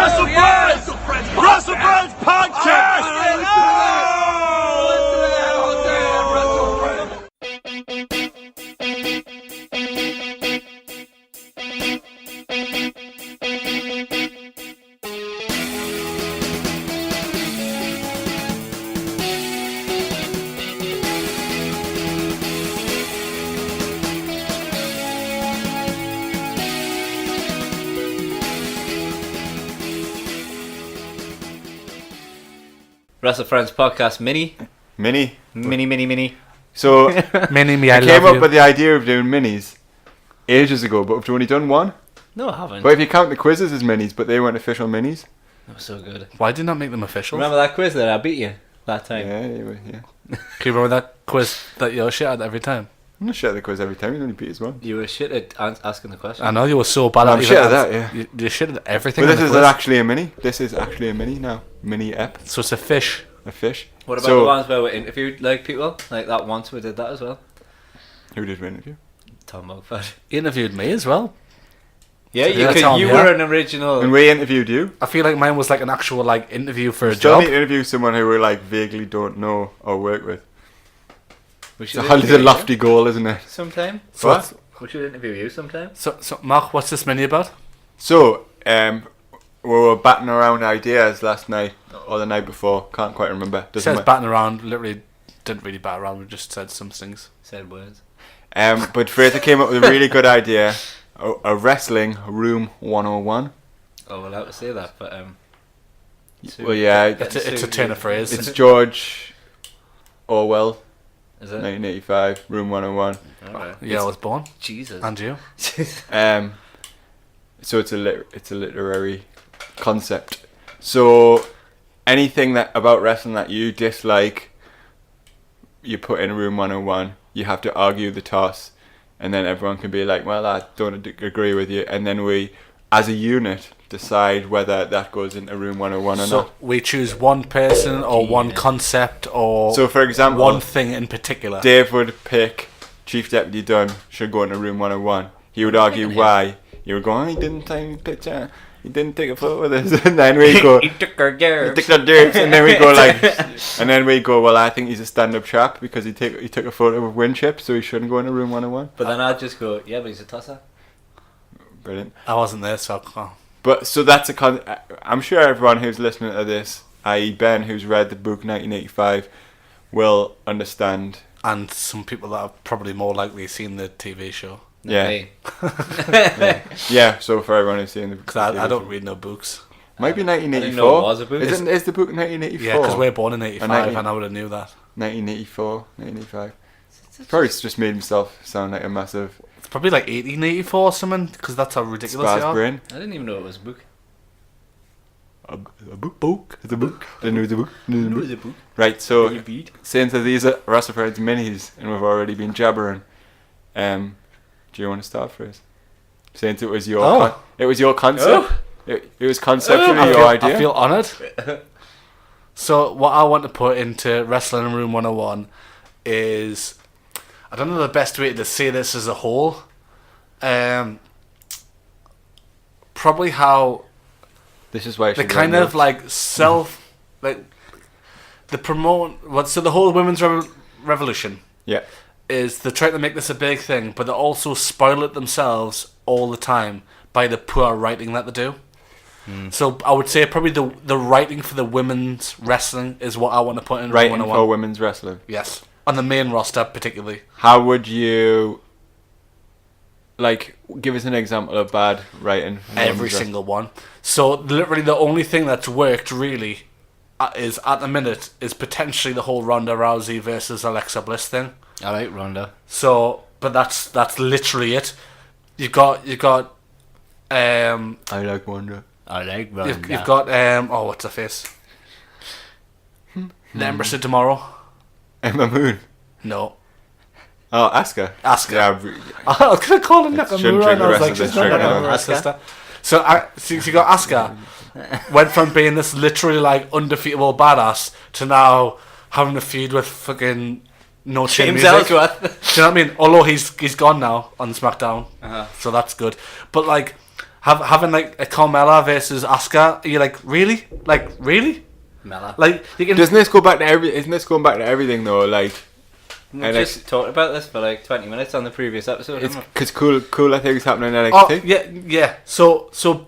WrestleFriends! WrestleFriends podcast! WrestleFriends podcast mini. So Mini-me, I came up with the idea of doing minis ages ago, but we've only done one. No, I haven't. But if you count the quizzes as minis, but they weren't official minis. That was so good. Why did you not make them official? Remember that quiz that I beat you that time? Yeah. Can you remember that quiz that you're shit at every time? I'm not shit at the quiz every time. You only beat us one. You were shit at asking the question. I know you were so bad I'm at shit at that, yeah. You're shit at everything. But in this the is quiz. actually a mini. This is actually a mini now. Mini ep. So it's a fish. A fish. What about the ones where we interviewed people? Like that once we did that as well. Who did we interview? Tom Mugford. You interviewed me as well. Yeah, Tom, you yeah. were an original. And we interviewed you. I feel like mine was like an actual interview for a Still job. need to interview someone who we vaguely don't know or work with. We It's should a highly interview you lofty goal, isn't it? sometime. So What? We should interview you sometime. So Mark, what's this menu about? So, we were batting around ideas last night or the night before. Can't quite remember. It Doesn't says matter. batting around. Literally didn't really bat around. We just said some things. Said words. But Fraser came up with a really good idea. A wrestling room 101. Oh, well, I have to say that, but Well, yeah, It's a turn of phrase. it's George Orwell, Is it? 1985, room 101. Alright. Yeah, I was born. Jesus. And you? So it's a literary concept. So anything that about wrestling that you dislike, you put in room 101. You have to argue the toss, and then everyone can be like, "Well, I don't agree with you," and then we, as a unit, decide whether that goes into room 101 or So not. we choose one person or one concept or So, for example, one thing in particular. Dave would pick Chief Deputy Dunn should go into room 101. He would argue why. You would go, "Oh, he didn't take a picture. He didn't take a photo with us." And then we go, He took our gears. "He took the dirt." And then we go and then we go, "Well, I think he's a stand-up chap because he took a photo with Winchip, so he shouldn't go into room 101. But then I'd just go, yeah, but he's a tosser. Brilliant. I wasn't there, so But so that's I'm sure everyone who's listening to this, i.e. Ben, who's read the book 1985, will understand. and some people that have probably more likely seen the TV show. Yeah. Hey. Yeah, so for everyone who's seen the book. Because I don't read no books. Might be 1984. I didn't know it was a book. Is the book 1984? Yeah, because we're born in 85 19 and I would have knew that. 1984, 1985. Probably just made himself sound like a massive It's probably like 1884 or something, because that's how ridiculous they spaz are. brain. I didn't even know it was a book. A book. It's a book. Didn't know it was a book. It was a book. Right, so You beat. since these are WrestleFriends minis and we've already been jabbering, do you want to start first? Since it was your it was your concept. It was conceptually your idea. I feel honoured. So what I want to put into Wrestling Room 101 is, I don't know the best way to say this as a whole. Probably how This is why the kind of the promote so the whole women's revolution. Yeah. Is they're trying to make this a big thing, but they also spoil it themselves all the time by the poor writing that they do. So I would say probably the writing for the women's wrestling is what I want to put in Writing 101. for women's wrestling. Yes, on the main roster particularly. How would you give us an example of bad writing? for Every women's single one. So literally the only thing that's worked really is at the minute is potentially the whole Ronda Rousey versus Alexa Bliss thing. I like Ronda. So, but that's literally it. You've got wrestling? I like Wonder. I like Ronda. you've got what's her face? The Empress of Tomorrow. Emma Moon. No. Oh, Asuka. Asuka. Yeah, I was gonna call her Shouldn't Nakamura, drink and the I was rest like, of this she's not drink, no. Nakamura's sister. So you got Asuka, went from being this literally undefeatable badass to now having a feud with fucking no chin James music. Ellsworth. Do you know what I mean? Although he's gone now on SmackDown, Uh-huh. so that's good. But having like a Carmella versus Asuka, you're like, really? Like, really? Mella. Like, you can. Isn't this going back to everything though? Like, We NXT just talked about this for like 20 minutes on the previous episode. it's haven't because cooler things happening in Oh, NXT. yeah. So,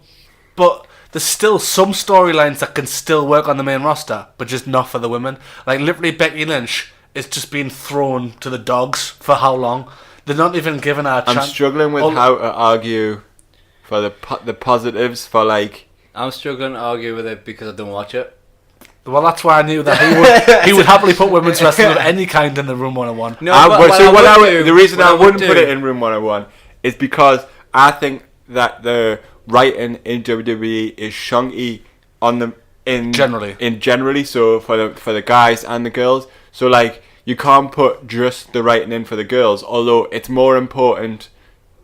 but there's still some storylines that can still work on the main roster, but just not for the women. Like, literally, Becky Lynch is just being thrown to the dogs for how long? They're not even given her a chance. I'm struggling with how to argue for the positives for like. I'm struggling to argue with it because I don't watch it. Well, that's why I knew that he would happily put women's wrestling of any kind in the Room 101. No, The reason I wouldn't put it in Room 101 is because I think that the writing in WWE is shonky generally. So for the guys and the girls, so like you can't put just the writing in for the girls, although it's more important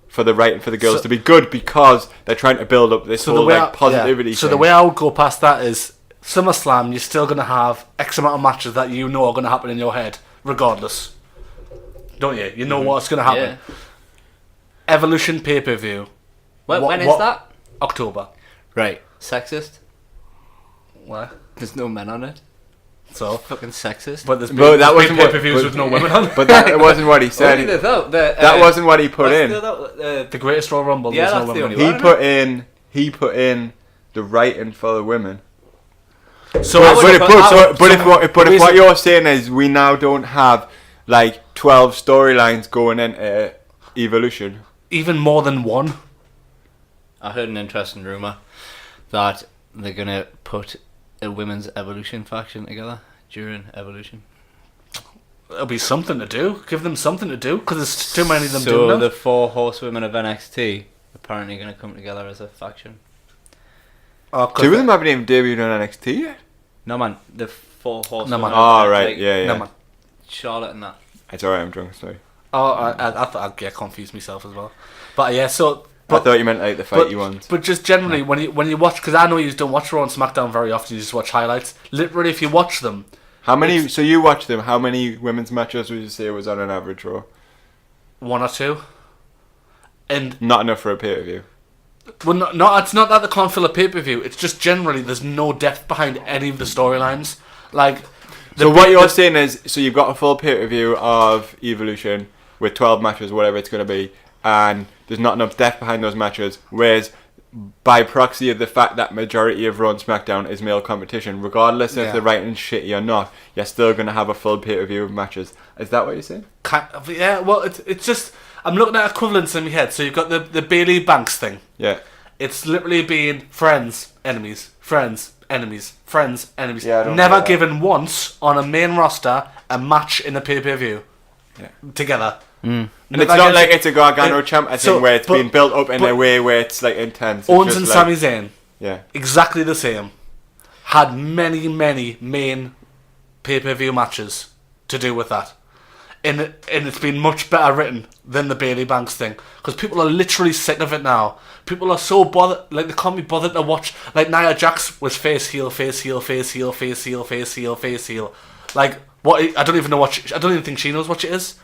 for the writing for the girls to be good because they're trying to build up this whole like positivity. So thing. the way I would go past that is SummerSlam, you're still going to have X amount of matches that you know are going to happen in your head, regardless. Don't you? You know what's going to happen. Yeah. Evolution pay-per-view. When is that? October. Right. Sexist? Why? There's no men on it. So, Fucking sexist. but there's But that been wasn't what- pay-per-views but- with no women on. But that wasn't what he said. Only the That wasn't what he put in. The Greatest Royal Rumble. Yeah, there's that's no the women. only He put in the writing for the women. So, But if what you're saying is we now don't have like 12 storylines going into Evolution. even more than one. I heard an interesting rumour that they're going to put a women's Evolution faction together during Evolution. It'll be something to do. Give them something to do because there's too many of them So doing the that. 4 horsewomen of NXT apparently going to come together as a faction. Oh, 'cause Two of them haven't even debuted on NXT yet. No man, the 4 horsewomen. No, man. Oh, of right, like, yeah. No, man. Charlotte and that. It's alright, I'm drunk, sorry. Oh, I thought I'd get confused myself as well. But yeah, so. I thought you meant like the fighty ones. But just generally, when you watch, because I know you don't watch Raw and SmackDown very often, you just watch highlights. Literally, if you watch them, How many? So you watched them. How many women's matches would you say was on an average Raw? 1 or 2, and Not enough for a pay-per-view. well, not it's not that they can't fill a pay-per-view. It's just generally there's no depth behind any of the storylines. Like, So what you're saying is, so you've got a full pay-per-view of Evolution with 12 matches, whatever it's going to be, and there's not enough depth behind those matches, whereas by proxy of the fact that majority of Raw and SmackDown is male competition, regardless if the writing's shitty or not, you're still going to have a full pay-per-view of matches. Is that what you're saying? yeah, well, it's just I'm looking at equivalents in my head. So you've got the Bailey Banks thing. Yeah. It's literally being friends, enemies, friends, enemies, friends, enemies. Yeah, I don't Never get that. given once on a main roster a match in a pay-per-view together. And it's not like it's a Gargano champ so- thing where it's but- been built up in but- a way where it's like intense. It's Owens just and like, Sami Zayn, Yeah. exactly the same, had many main pay-per-view matches to do with that. And it's been much better written than the Bailey Banks thing. Because people are literally sick of it now. People are so bothered, like they can't be bothered to watch. Like Nia Jax was face heel, face heel, face heel, face heel, face heel, face heel. Like, what? I don't even know what, I don't even think she knows what she is.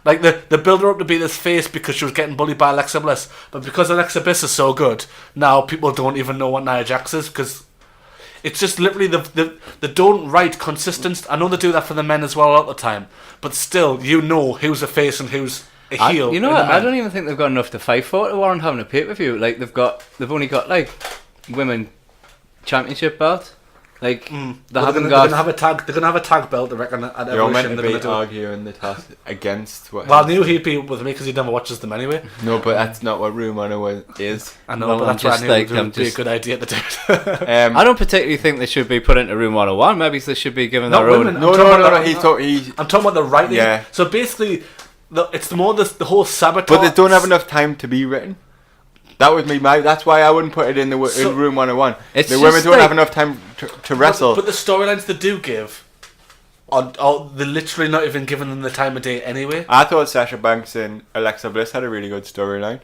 Like, they build her up to be this face because she was getting bullied by Alexa Bliss. But because Alexa Bliss is so good, now people don't even know what Nia Jax is because it's just literally they don't write consistent. I know they do that for the men as well all the time. But still, you know who's a face and who's a heel. You know what? I don't even think they've got enough to fight for to warrant having a pay-per-view. Like, they've only got, like, women championship belt. Like, they haven't they're got... gonna have a tag. They're gonna have a tag belt. I reckon at You're meant Evolution. to They're be gonna do it. arguing the task against what... Well, I knew he'd be with me because he never watches them anyway. No, but that's not what Room 101 is. I know, Well, but I'm that's why I just knew like- it would I'm be a just- good idea to do it. I don't particularly think they should be put into Room 101. Maybe they should be given Not their own... women. No. I'm talking about the writing. Yeah. So basically, it's more the whole sabotage. But they don't have enough time to be written. That would be that's why I wouldn't put it in So- in Room 101. It's The women just don't like- have enough time to wrestle. But the storylines they do give, are they're literally not even giving them the time of day anyway. I thought Sasha Banks and Alexa Bliss had a really good storyline.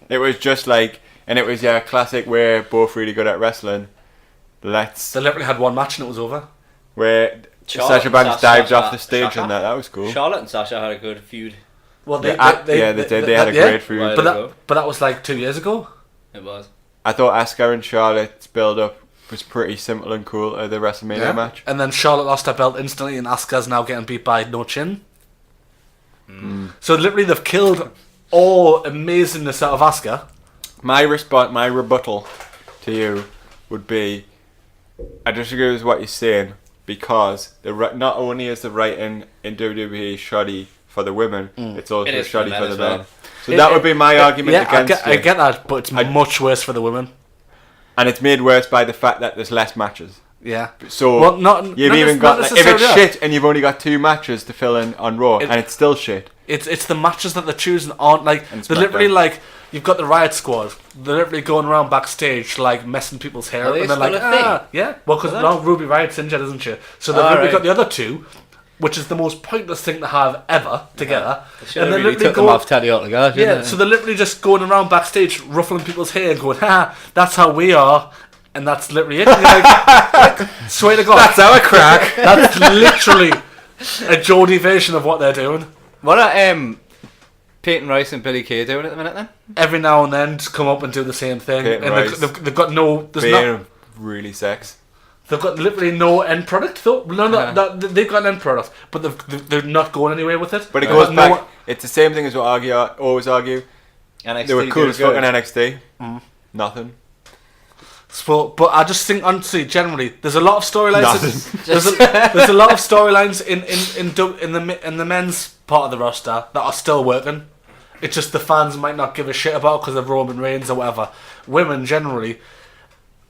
It was just like, and it was classic where both really good at wrestling. They literally had one match and it was over. Where Charlotte Sasha and Banks Sasha- dived off the stage Sasha? and that was cool. Charlotte and Sasha had a good feud. Well, They had a great feud. Right. But that was like 2 years ago. It was. I thought Asuka and Charlotte's build-up was pretty simple and cool at the WrestleMania match. And then Charlotte lost her belt instantly, and Asuka's now getting beat by No Chin. So literally, they've killed all amazingness out of Asuka. My rebuttal to you would be, I disagree with what you're saying, because not only is the writing in WWE shoddy for the women, it's also It is shoddy for for the the men men. as So that would be my argument against I it. get that, but it's much worse for the women. And it's made worse by the fact that there's less matches. Yeah. So Well, not you've even got, like, if it's necessarily that. shit and you've only got 2 matches to fill in on Raw, and it's still shit. It's the matches that they're choosing aren't like And they're literally SmackDown. like you've got the Riot Squad. They're literally going around backstage like messing people's hair Are up, they and they're still like, a thing? yeah. Well, because Is now Ruby Riot's injured, isn't she? So they've Oh, literally right. got the other 2, which is the most pointless thing to have ever together. They should have really took them off telly altogether. Yeah, shouldn't they? so they're literally just going around backstage, ruffling people's hair, and going, "Ha, that's how we are," and that's literally it. And you're like, swear to God, That's our crack. that's literally a Geordie version of what they're doing. What are Peyton Royce and Billy Kay doing at the minute then? Every now and then, just come up and do the same thing, Peyton and Royce. they've got no, there's Being not, really sex. they've got literally no end product. Though they've got an end product, but they're not going anywhere with it. But it They've goes got back. no- It's the same thing as what always argue. NXT They were cool do as fuck in good. NXT. Nothing. But I just think, honestly, generally, there's a lot of storylines. Nothing. There's a lot of storylines in the men's part of the roster that are still working. It's just the fans might not give a shit about because of Roman Reigns or whatever. Women generally,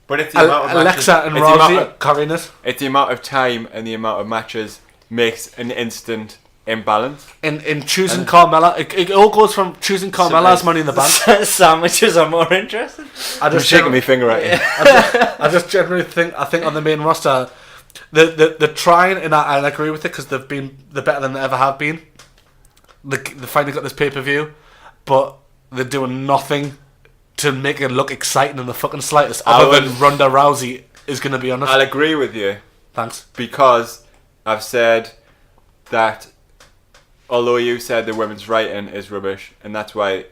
But it's the amount of Alexa matches, and it's the amount Rousey of- carrying it. It's the amount of time and the amount of matches makes an instant imbalance. In choosing Carmella, it all goes from choosing Carmella as Money in the Bank. Sandwiches are more interesting. I I'm just shaking my finger at you. I just generally think on the main roster, they're trying, and I agree with it because they're better than they ever have been. They finally got this pay-per-view, but they're doing nothing to make it look exciting in the fucking slightest, other than Ronda Rousey is going to be on it. I'll agree with you Thanks. because I've said that although you said the women's writing is rubbish and that's why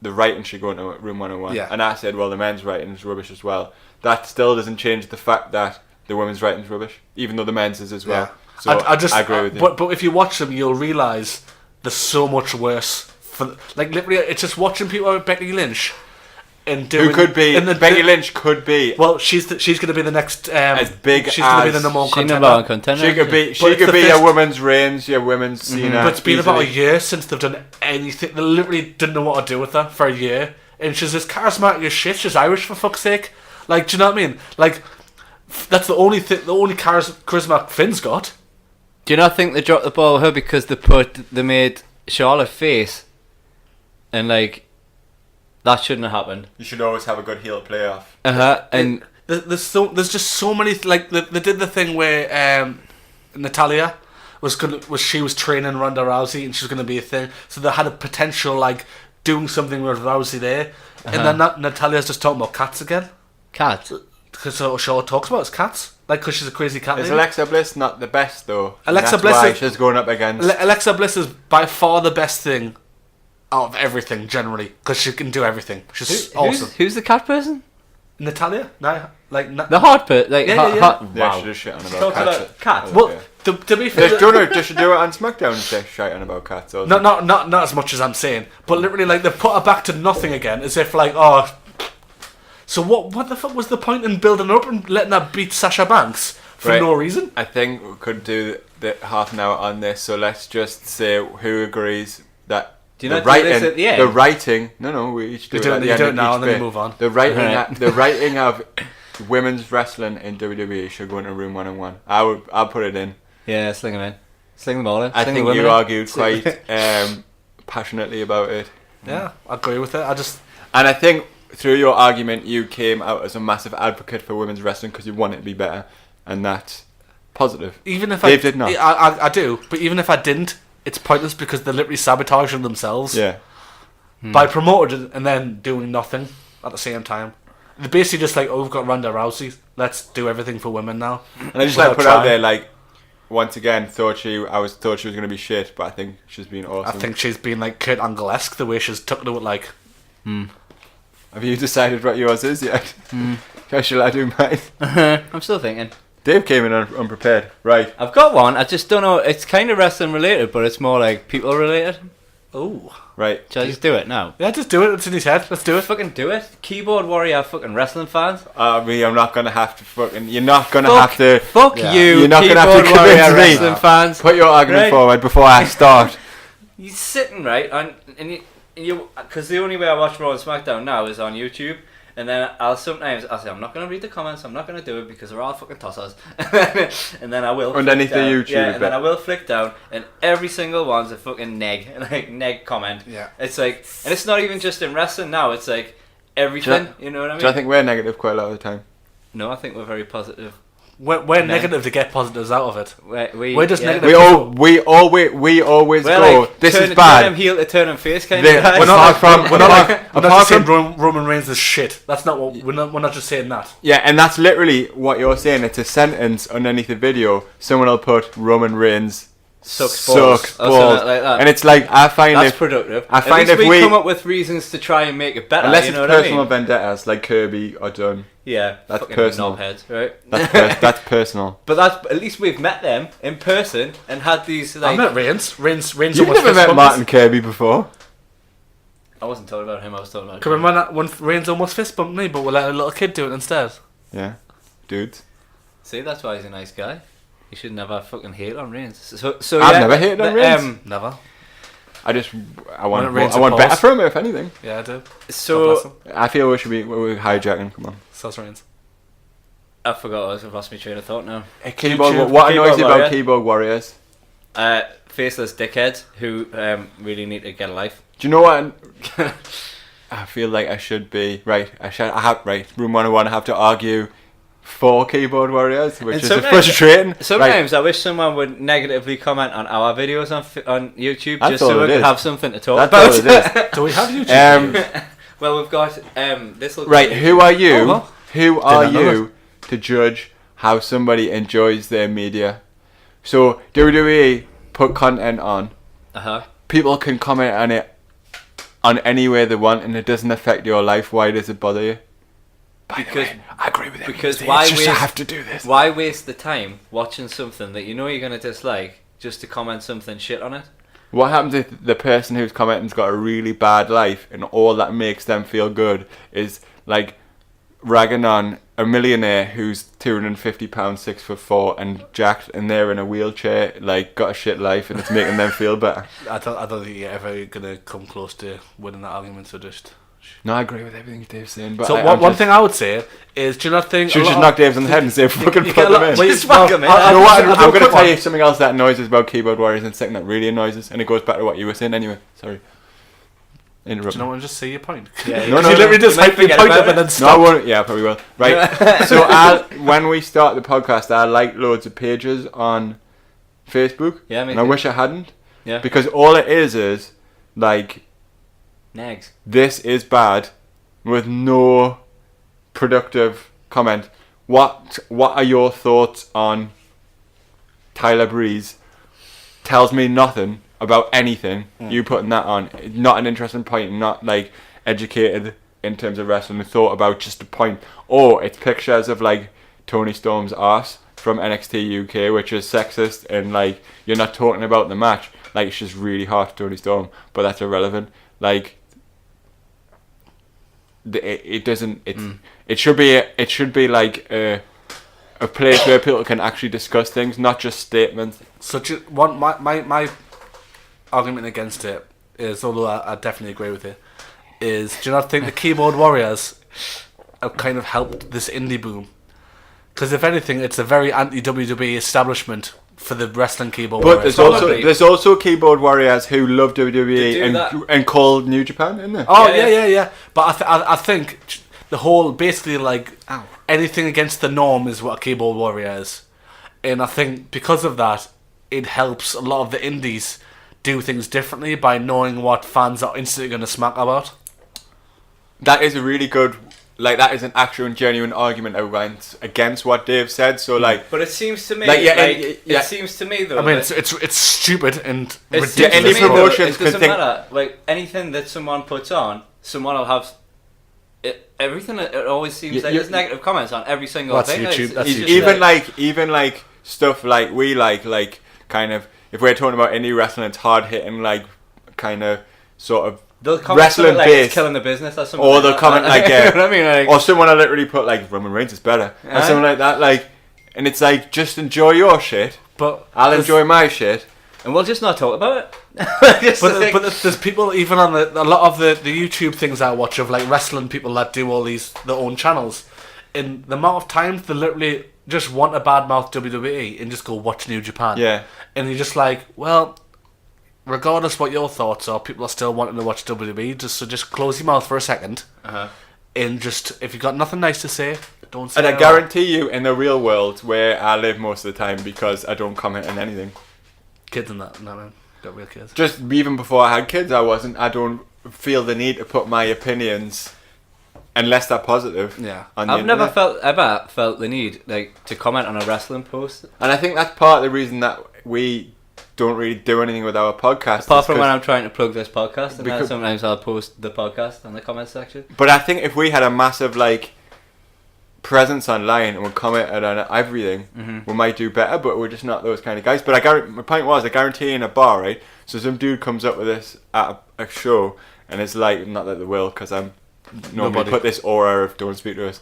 the writing should go into Room 101, Yeah. and I said, well, the men's writing is rubbish as well, that still doesn't change the fact that the women's writing is rubbish, even though the men's is as well. So I agree with you. But if you watch them, you'll realise they're so much worse. Like literally, it's just watching people like Becky Lynch and doing. Who could be? Becky Lynch could be. Well, she's going to be the next. As big she's going to be the as- number one She's contender. number one contender. She could be. But She it's could the be first- a women's Reigns, your women's Cena. But it's been about a easily. year since they've done anything. They literally didn't know what to do with her for a year, and she's as charismatic as shit. She's Irish, for fuck's sake. Like, do you know what I mean? Like, that's the only charisma Finn's got. Do you not think they dropped the ball with her because they made Charlotte face, and like that shouldn't have happened. You should always have a good heel playoff. And There's just so many like they did the thing where Natalia was training Ronda Rousey and she was gonna be a thing, so they had a potential like doing something with Rousey there, and then Natalia's just talking about cats again cat. because all she talks about is cats, like because she's a crazy cat Is lady. Alexa Bliss not the best though? And Alexa that's Bliss why is- she's going up against. Alexa Bliss is by far the best thing out of everything generally because she can do everything. She's awesome. Who's the cat person? Natalia, The hard person. Like Yeah, yeah. hot. yeah, Wow. she just shit on Talk about cats. about cats. Well, Yeah. to be fair, Does she do it on SmackDown? She's shouting about cats. Also. not as much as I'm saying, but literally like they put her back to nothing again, as if like So what the fuck was the point in building up and letting her beat Sasha Banks for Right. no reason? I think we could do the half an hour on this. So let's just say who agrees that. Do you the not do writing, this at the end? The writing. No, we each do You it do at it- the you end do of it now each and then you bit. move on. The writing, Right. the writing of women's wrestling in WWE should go into Room 101. I'll put it in. Yeah, sling them in. Sling them all in. I Sling think the women you in. argued quite passionately about it, Yeah, I agree with it. and I think through your argument you came out as a massive advocate for women's wrestling because you want it to be better, and that's positive. Even if Dave did not. I do, but even if I didn't, it's pointless because they're literally sabotaging themselves Yeah. by promoting it and then doing nothing at the same time. They're basically just like, oh, we've got Ronda Rousey, let's do everything for women now. And I just Without like put out trying. there, like, once again, thought she was going to be shit, but I think she's been awesome. I think she's been like Kurt Angle-esque the way she's took to it, like. Have you decided what yours is yet? How shall I do mine? I'm still thinking. Dave came in unprepared. Right. I've got one. I just don't know. It's kind of wrestling related, but it's more like people related. Oh. Right. Shall I just do it now? Yeah, just do it. It's in his head. Let's do it. Fucking do it. Keyboard warrior fucking wrestling fans. I'm not gonna have to fucking. You're not gonna have to. Fuck Yeah. you, You're not gonna have to keyboard warrior convince me. wrestling fans. Put your argument Right. forward before I start. You're sitting right, and you, because the only way I watch Raw and SmackDown now is on YouTube. And then I'll say, I'm not going to read the comments, I'm not going to do it because they're all fucking tossers. And then I will. Underneath the down, YouTube yeah, and bit. then I will flick down, and every single one's a fucking neg comment. Yeah. It's like, and it's not even just in wrestling now, it's like everything, you know what I mean? Do I think we're negative quite a lot of the time? No, I think we're very positive. We're negative to get positives out of it. We're just negative. We always We're go. like, This turn is bad. them heel to turn them face kind They- of guys. we're not like- We're not apart just saying from- Roman Reigns is shit. That's not what we're not just saying that. Yeah, and that's literally what you're saying. It's a sentence underneath the video. Someone will put Roman Reigns Sucks balls, or something like that. and it's like I find That's it. productive. I find At least if we we- come up with reasons to try and make it better. Unless you know it's what personal I mean? vendettas like Kirby or Dunn. Yeah, That's fucking personal. knobheads, right? That's personal. But that's at least we've met them in person and had these I like. met Reigns. Reigns You've almost never fist met bumped Martin us. Kirby before. I wasn't talking about him. I was talking about. Can you remember that when Reigns almost fist bumped me, but we let a little kid do it instead? Yeah, dudes. See, that's why he's a nice guy. You should never fucking hate on Reigns. So I've yeah, never hated on Reigns. Never. I want Reigns I want applause. better from him, if anything. Yeah, I do. So I feel we're hijacking. Come on. So's Reigns. I forgot. I've lost my train of thought now. Keyboard. What annoys you Keyboard about warrior. keyboard warriors? Faceless dickheads who really need to get a life. Do you know what? I feel like I should be right. Room 101. I have to argue for keyboard warriors, which And is sometimes- frustrating. Sometimes I wish someone would negatively comment on our videos on YouTube That's just all so we it could is. have something to talk That's about. all it is. Do we have YouTube? Well, we've got this. Right, who are you? Oh, well. Who are Didn't know you to judge how somebody enjoys their media? So WWE put content on. People can comment on it on any way they want, and it doesn't affect your life. Why does it bother you? Because I agree with because everything. why It's just waste, I have to do this. Why waste the time watching something that you know you're gonna dislike just to comment something shit on it? What happens if the person who's commenting's got a really bad life, and all that makes them feel good is like ragging on a millionaire who's £250, 6'4", and jacked, and they're in a wheelchair, like got a shit life, and it's making them feel better. I don't think you're ever gonna come close to winning that argument. So just. No, I agree with everything Dave's saying. But So one thing I would say is, do you not think? should a just lot knock Dave's on the head and say fucking you put get a them lot- in. well, Just fuck him in. You know what? I'll do I'm a going to quick tell one. you something else that annoys us about keyboard warriors, and something that really annoys us, and it goes back to what you were saying anyway. Sorry. Interrupt. Do you not want to just say your point? Yeah, No, no, you no. literally just You might hype your forget point about up and it. then No, I stop. won't. Yeah, I probably will. Right. So when we start the podcast, I like loads of pages on Facebook. Yeah, me and I too. wish I hadn't. Yeah. Because all it is like, Nags. this is bad, with no productive comment. What are your thoughts on Tyler Breeze? Tells me nothing about anything. You putting that on, not an interesting point, not like educated in terms of wrestling, thought about just a point. Or it's pictures of like Tony Storm's ass from NXT UK, which is sexist, and like you're not talking about the match. Like it's just really hard to Tony Storm, but that's irrelevant. Like it doesn't. It should be like a place where people can actually discuss things, not just statements. So my argument against it is, although I definitely agree with it, is do you not think the keyboard warriors have kind of helped this indie boom? Because if anything, it's a very anti-WWE establishment for the wrestling keyboard But warriors. there's also keyboard warriors who love WWE that. and call New Japan, isn't there? Oh Yeah, yeah. But I think the whole basically like anything against the norm is what a keyboard warrior is, and I think because of that, it helps a lot of the indies do things differently by knowing what fans are instantly going to smack about. That is a really good, like that is an actual and genuine argument against what Dave said. So like, But it seems to me, Like, yeah, it seems to me though. I mean, that- it's stupid and it ridiculous. seems to any me, though, promotions it can doesn't think- matter. Like anything that someone puts on, someone will have everything. It always seems You- like you- there's negative comments on every single That's thing. YouTube, It's that's just YouTube. even like stuff like we like kind of, if we're talking about indie wrestling, it's hard hitting, like kind of sort of they'll comment wrestling something like based, it's killing the business or something. or like they'll that. comment like you know what I mean? Like, or someone will literally put like Roman Reigns is better or Aye. something like that, like, and it's like, just enjoy your shit. But I'll there's- enjoy my shit. and we'll just not talk about it. Just But, like- but there's people even on a lot of the YouTube things I watch of like wrestling people that do all these their own channels. In the amount of times they literally just want to badmouth WWE and just go watch New Japan. Yeah. And you're just like, well, regardless what your thoughts are, people are still wanting to watch WWE. Just close your mouth for a second, and just if you've got nothing nice to say, don't say. And it I at guarantee you, in the real world where I live most of the time, because I don't comment on anything. all. Kids and that, no man, got real kids. Just even before I had kids, I don't feel the need to put my opinions, unless they're positive. Yeah. on the I've never internet. ever felt the need like to comment on a wrestling post. And I think that's part of the reason that we don't really do anything with our podcast. Apart is from 'cause- when I'm trying to plug this podcast, and then Because- sometimes I'll post the podcast on the comment section. But I think if we had a massive like presence online and we commented on everything, we might do better. But we're just not those kind of guys. But my point was, I guarantee in a bar, right? So some dude comes up with this at a show, and it's like, not that they will, because I'm normally Nobody. put this aura of don't speak to us.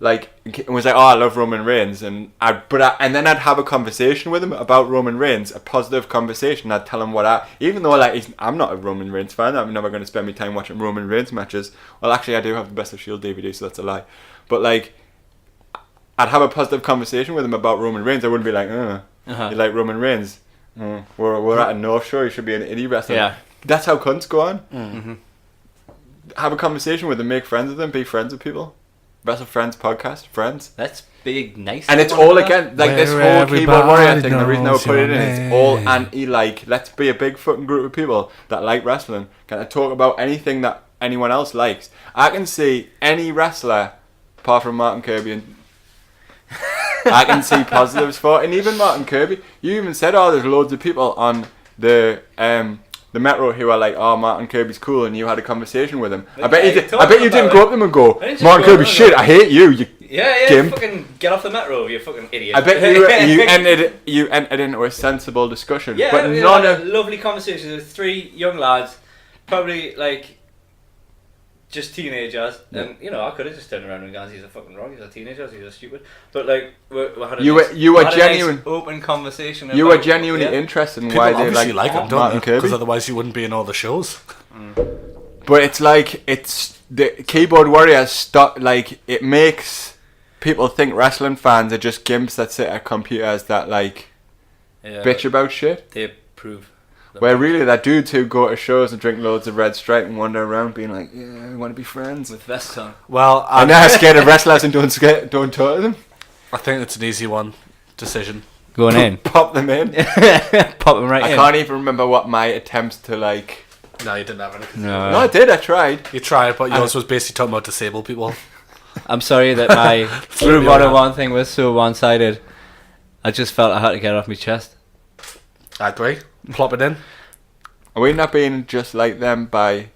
Like, and was like, oh, I love Roman Reigns, and then I'd have a conversation with him about Roman Reigns, a positive conversation. I'd tell him even though like I'm not a Roman Reigns fan, I'm never going to spend my time watching Roman Reigns matches. Well, actually, I do have the Best of Shield DVD, so that's a lie. But like, I'd have a positive conversation with him about Roman Reigns. I wouldn't be like, you like Roman Reigns? We're at a North Shore. You should be an indie wrestler. Yeah. That's how cunts go on. Have a conversation with them, make friends with them, be friends with people. WrestleFriends podcast, friends. Let's be nice. And to it's one all another. again, like Where this whole keyboard warrior everybody thing, the reason I would knows put it your in, it's all name. anti, like, let's be a big fucking group of people that like wrestling. Can I talk about anything that anyone else likes? I can see any wrestler, apart from Martin Kirby, and I can see positives for it. And even Martin Kirby, you even said, oh, there's loads of people on the Metro who are like, oh, Martin Kirby's cool, and you had a conversation with him. I bet you didn't go up to them and go, I didn't just Martin go Kirby, up shit, and I hate you, Yeah, Gimp. fucking get off the metro, you fucking idiot. I bet you entered into a sensible discussion. Yeah, but we none had a of lovely conversation with three young lads, probably like just teenagers, and I could have just turned around and gone, he's a fucking wrong, he's a teenager, he's a stupid. But like we had a You were genuine. nice open conversation. you were about- genuinely yeah. interested in People why they obviously like him, don't Martin they? Kirby. Because otherwise you wouldn't be in all the shows. But it's like the keyboard warriors stop. Like, it makes people think wrestling fans are just gimps that sit at computers that like Yeah, bitch about shit. They prove. Where really they're dudes who go to shows and drink loads of Red Stripe and wander around being like, yeah, we want to be friends. With vests on. Well, And they're scared of wrestlers and don't talk to them. I think it's an easy one decision. Going in. Pop them in. Pop them right I in. can't even remember what my attempts to like. No, you didn't have anything. No, I did. I tried. You tried, but yours was basically talking about disabled people. I'm sorry that my Room 101 thing was so one-sided. I just felt I had to get it off my chest. I agree. Plop it in. Are we not being just like them by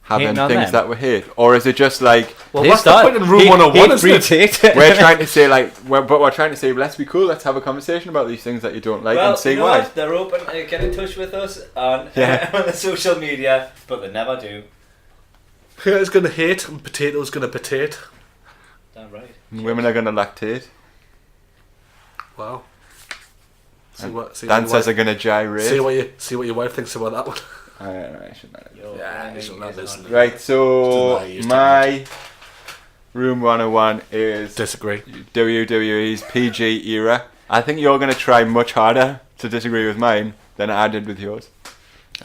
having Hating on things them? that we hate, or is it just like Well, He what's the started- point in Room he- 101, he isn't it? free-taked. we're trying to say like, but we're trying to say let's be cool, let's have a conversation about these things that you don't like Well, and see you know why. what? They're open to get in touch with us on, Yeah. on the social media, but they never do. Hater's gonna hate and potato's gonna potate. Damn right. Women are gonna lactate. Wow. Dancers are gonna gyrate. See what your wife thinks about that one. I should not. Yo, Yeah, women she'll is not on listen. it. Right, so Doesn't matter, you used to my Room 101 is Disagree. WWE's PG era. I think you're gonna try much harder to disagree with mine than I did with yours.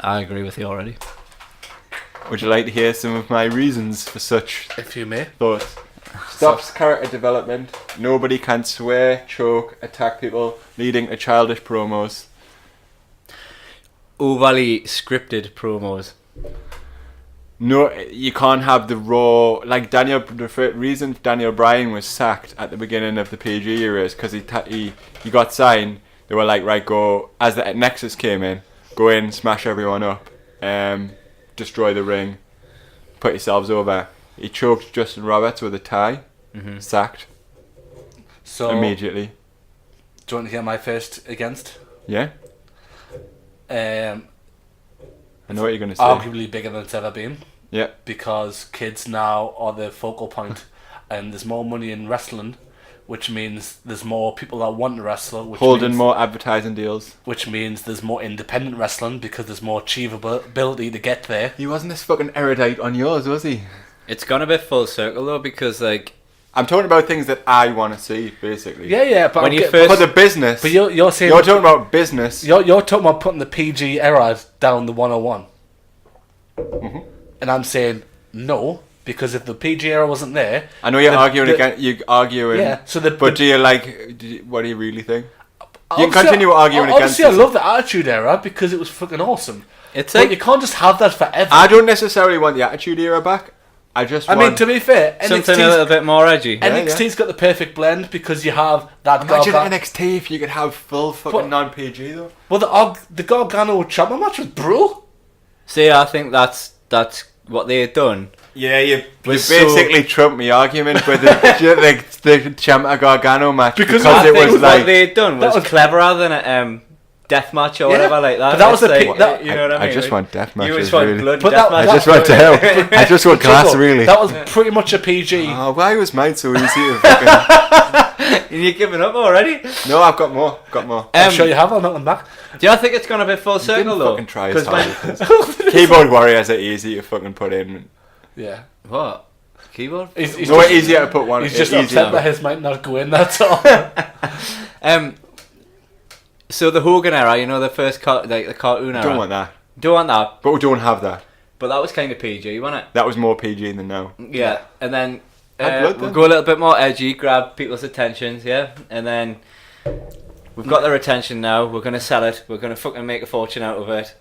I agree with you already. Would you like to hear some of my reasons for such If you may. thoughts? Stops character development. Nobody can swear, choke, attack people, leading to childish promos. Overly scripted promos. No, you can't have the raw. Like the reason Daniel Bryan was sacked at the beginning of the PG era is because he got signed. They were like, right, go as the Nexus came in, go in, smash everyone up, destroy the ring, put yourselves over. He choked Justin Roberts with a tie. Sacked So, immediately. do you want to hear my first against? Yeah, I know what you're going to say. Arguably bigger than it's ever been. Yeah. Because kids now are the focal point, and there's more money in wrestling, which means there's more people that want to wrestle. Which Holding means, more advertising deals. Which means there's more independent wrestling because there's more achievability to get there. He wasn't this fucking erudite on yours, was he? It's gone a bit full circle though, because like I'm talking about things that I want to see, basically. Yeah, but When you get- first- For the business. but you're saying You're talking about business. you're talking about putting the PG eras down the 101, and I'm saying no, because if the PG era wasn't there, I know you're the- arguing the- against. You're arguing. Yeah, so the- But the- do you like? What do you really think? You can Obviously- continue arguing against. Obviously, I this. love the Attitude Era because it was fucking awesome. it's But like you can't just have that forever. I don't necessarily want the Attitude Era back. I just I want. mean, to be fair, something a little bit more edgy. NXT's got the perfect blend because you have that Imagine Gargano. NXT if you could have full fucking But- non-PG though. Well, the Gargano Ciampa match was brutal. See, I think that's what they had done. Yeah, you Was basically trumped my argument with the Ciampa Gargano match Because I it think was what like. they had done was was- cleverer than a death match or Yeah, whatever like that. but that was It's the like, peak- that- you know what I mean? I just Like, want death You matches, just want really. blood But death that- match. I just want to hell. I just want class, So, really. That was pretty much a PG. Oh, why was mine so easy to fucking... And you're giving up already? No, I've got more. Got more. I'm sure you have. I'll knock them back. Do you think it's gone a bit full circle Didn't though? fucking try as 'Cause hard. when- Keyboard warriors are easy to fucking put in. Yeah. What? Keyboard? He's No, just, easier to put one. he's just easier upset to- that his might not go in. That's all. So the Hogan era, you know, the first the cartoon era. Don't want that. Don't want that. But we don't have that. But that was kind of PG, wasn't it? That was more PG than now. Yeah. And then Add blood, we'll then. go a little bit more edgy, grab people's attentions, yeah. And then we've got their attention now. We're gonna sell it. We're gonna fucking make a fortune out of it.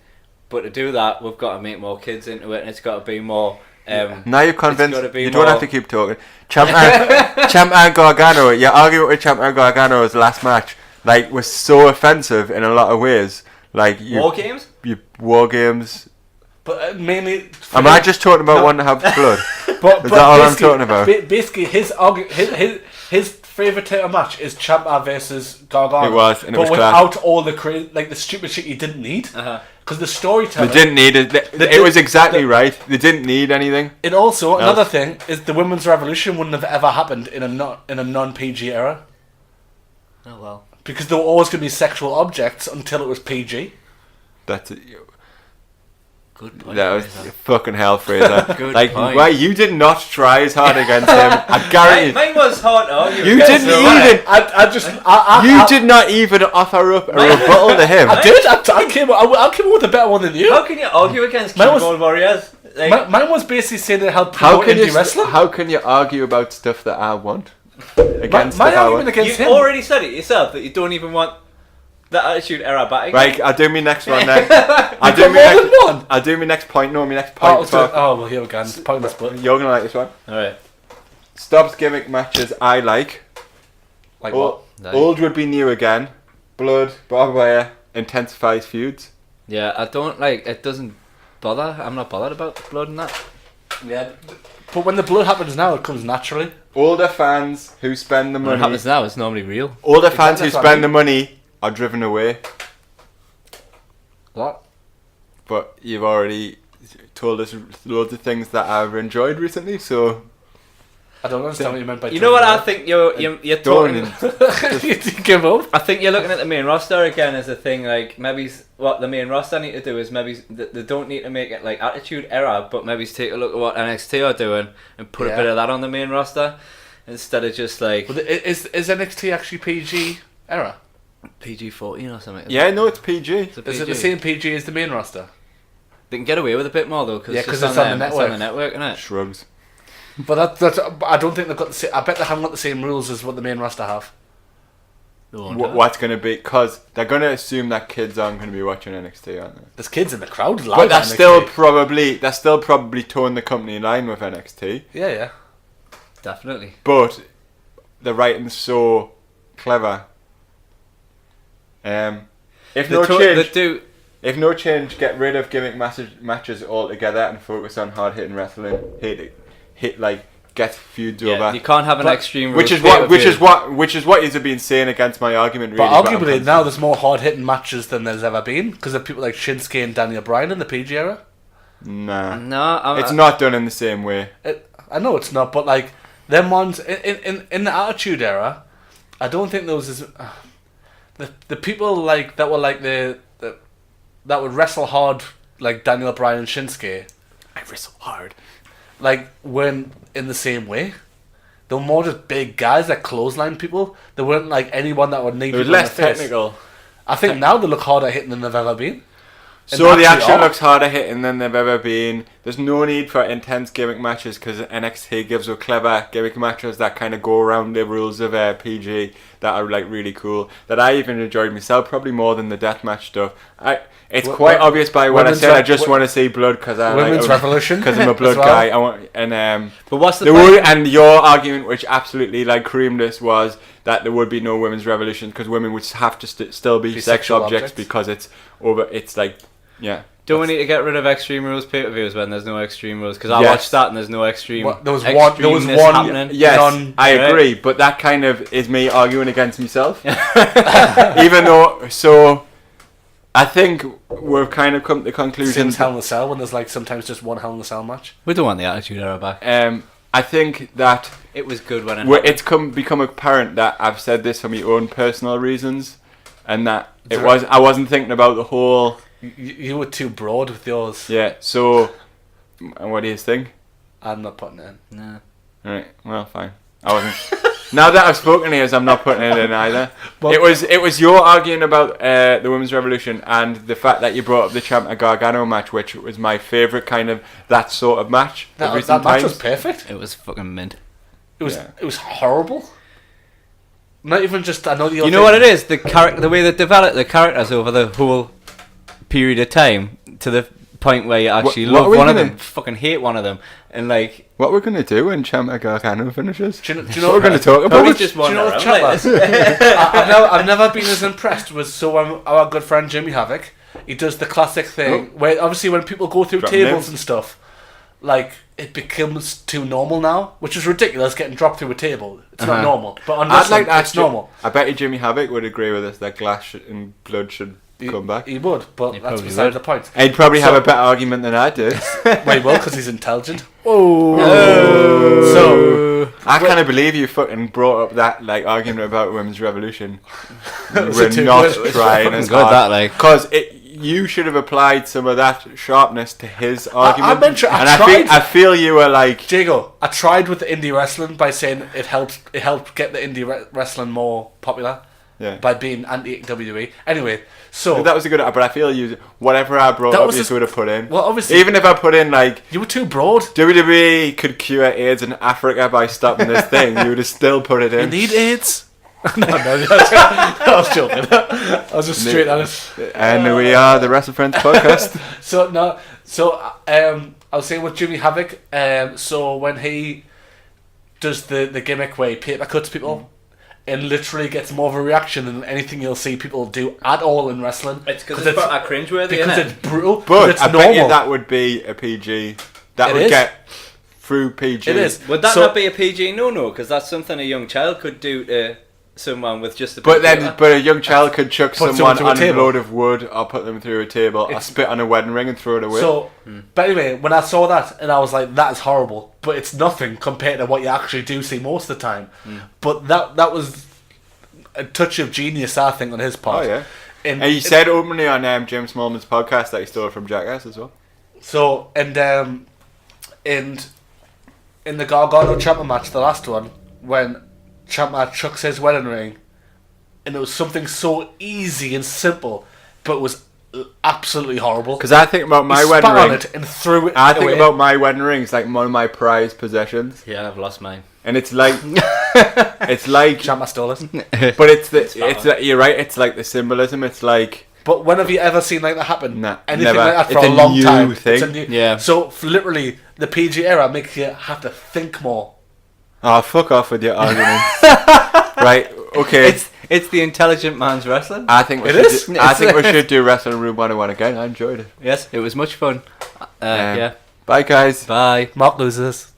But to do that, we've got to make more kids into it, and it's got to be more. Now you're convinced. gotta be You don't more- have to keep talking. Ciampa Gargano. Your argument with Ciampa Gargano's last match, like, was so offensive in a lot of ways. Like War games. you war games. But mainly. Am I just talking about one to have blood? But, Is that all I'm basically- talking about? Basically, his favourite title match is Ciampa versus Gargano. It was, and it but was class. without all the the stupid shit you didn't need. Because the They storytelling. didn't need it. It was exactly right. They didn't need anything. And also, Else. another thing is the women's revolution wouldn't have ever happened in a non PG era. Oh well. Because there were always going to be sexual objects until it was PG. That's it. Good point. That was Fraser. fucking hell, Fraser. Good like, point. why you did not try as hard against him? I guarantee. Mine was hard to argue. You against, didn't so, even. I You did not even offer up a rebuttal to him. I did. I came up with a better one than you. How can you argue against Mine was- keyboard warriors? Like, Mine was basically saying it helped How promote can you? indie wrestling. How can you argue about stuff that I want against My stuff I argument want? against you him. already said it yourself that you don't even want the Attitude Era back. Right, I'll do my next one then. I'll You've do got my more next. than one. I'll do my next point. No, my next Oh, point. Fuck. well, here we go. It's pointless, but You're gonna like this one. Alright. Stops gimmick matches I like. like what? Like- Old would be new again. Blood, barbed wire, intensifies feuds. Yeah, I don't like. It doesn't bother. I'm not bothered about blood and that. Yeah, but when the blood happens now, it comes naturally. Older fans who spend the When it money. happens now, it's normally real. Older fans who That's what I spend the money are driven away. What? But you've already told us loads of things that I've enjoyed recently, so I don't understand what you meant by. You know what I think you're don't. talking. You give up. I think you're looking at the main roster again as a thing. Like maybe what the main roster need to do is maybe they don't need to make it like Attitude Era, but maybe take a look at what NXT are doing and put Yeah. a bit of that on the main roster instead of just like But is NXT actually PG era? PG-14 or something. Yeah, no, it's PG. It's a Is it PG. the same PG as the main roster? They can get away with a bit more though, because Yeah, it's, 'cause just it's on the them. network. It's on the network, isn't it? Shrugs. But that's. I don't think they've got the same. I bet they haven't got the same rules as what the main roster have. What's going to be? Because they're going to assume that kids aren't going to be watching NXT, aren't they? There's kids in the crowd. But Live that's still probably towing the company in line with NXT. Yeah. Definitely. But the writing's so clever. If no change, get rid of gimmick matches altogether and focus on hard hitting wrestling. hit like get feuds Yeah, over. you can't have an Extreme Rules Which is what is being saying against my argument. Really, But arguably now there's more hard hitting matches than there's ever been because of people like Shinsuke and Daniel Bryan in the PG era. Nah, No, it's not done in the same way. I know it's not, but like them ones in the Attitude Era, I don't think there was as the people like that were like the that would wrestle hard like Daniel Bryan and Shinsuke. I wrestle hard. Like weren't in the same way. They were more just big guys that clothesline people. They weren't like anyone that would need It was people in less the face. technical. I think now they look harder hitting than they've ever been. So the action are. looks harder hitting than they've ever been. There's no need for intense gimmick matches because NXT gives us clever gimmick matches that kind of go around the rules of PG that are like really cool. That I even enjoyed myself, probably more than the deathmatch stuff. It's quite obvious by what I said. I just want to see blood because Women's Revolution because I'm a blood well. guy. I want But what's the there point? would, and your argument, which absolutely like creamed this, was that there would be no women's revolution because women would have to still be sex sexual objects objects. because it's over. It's like yeah. Don't we need to get rid of Extreme Rules pay-per-views when there's no Extreme Rules? Because I Yes. watched that and there's no Extreme. Well, there was extremeness one- happening. Yes, I right? agree, but that kind of is me arguing against myself. Even though, so I think we've kind of come to the conclusion. Since Hell in a Cell, when there's like sometimes just one Hell in a Cell match. We don't want the Attitude Era back. I think that It was good when it happened. it's become apparent that I've said this for my own personal reasons, and that I wasn't thinking about the whole. You were too broad with yours. Yeah. So, and what do you think? I'm not putting it in. No. Right. Well, fine. I wasn't. Now that I've spoken to you, I'm not putting it in either. Well, it was your arguing about the women's revolution and the fact that you brought up the Ciampa Gargano match, which was my favourite kind of that sort of match. That recent match times. was perfect. It was fucking mint. It was Yeah. it was horrible. Not even just I know You know what it is? The way they develop the characters over the whole period of time to the point where you actually What love are we one of gonna- them, fucking hate one of them, and like. What we're gonna do when Ciampa Gargano finishes? Do you know What we're gonna talk about? Probably just Do you know wander what around like Ciampa? this. I've never been as impressed with our good friend Jimmy Havoc. He does the classic thing where obviously when people go through Drop tables names. and stuff, like it becomes too normal now, which is ridiculous. Getting dropped through a table, it's not normal. But on I'd wrestling, like to ask it's normal. I bet you Jimmy Havoc would agree with us that glass and blood should come back. He would, but He that's probably beside would. the point. He'd probably have So- a better argument than I do. Well, he will because he's intelligent. Oh. So I can't believe you fucking brought up that like argument about women's revolution. Was We're it too not good? It was trying fucking as good, hard that, like. because you should have applied some of that sharpness to his argument. mentioned- I and tried. I feel you were like Jago, I tried with the indie wrestling by saying it helped get the indie wrestling more popular yeah. by being anti WWE. Anyway, so That was a good, but I feel you whatever I brought That up, was you just- would have put in. well, obviously Even if I put in like you were too broad. WWE could cure AIDS in Africa by stopping this thing, you would have still put it You in. need AIDS. no, I was joking. I was just straight honest. And we are the WrestleFriends podcast. I was saying with Jimmy Havoc. So when he does the gimmick where he paper cuts people, it literally gets more of a reaction than anything you'll see people do at all in wrestling. It's because it's cringeworthy, because isn't it's it? brutal. But it's I normal. bet you that would be a PG. That It would is. get through PG. It is. Would that So- not be a PG no? Because that's something a young child could do to someone with just a. But big then, but a young child could chuck Put someone someone through a on a table. load of wood or put them through a table or It's- spit on a wedding ring and throw it away. So, but anyway, when I saw that, and I was like, "That is horrible," but it's nothing compared to what you actually do see most of the time. But that was a touch of genius, I think, on his part. Oh yeah. And And he said openly on James Smallman's podcast that he stole it from Jackass as well. so, and in the Gargano Ciampa match, the last one, when Ciampa chucks his wedding ring, and it was something so easy and simple, but it was absolutely horrible. Because I think about my He wedding spat on ring. it and threw it I think away. about my wedding ring. It's like one of my prized possessions, Yeah, I've lost mine. and it's like it's like. Ciampa stole it. But you're right. It's like the symbolism. It's like But when have you ever seen like that happen? Nah, Anything never. like that for It's a a long new time. thing. It's a new, Yeah. So literally, the PG era makes you have to think more. oh fuck off with your arguments. Right. Okay. It's the intelligent man's wrestling. I think we It should. is? I think we should do Wrestling Room 101 again. I enjoyed it. Yes, it was much fun. Yeah. Bye guys. Bye. Mark loses.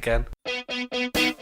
again.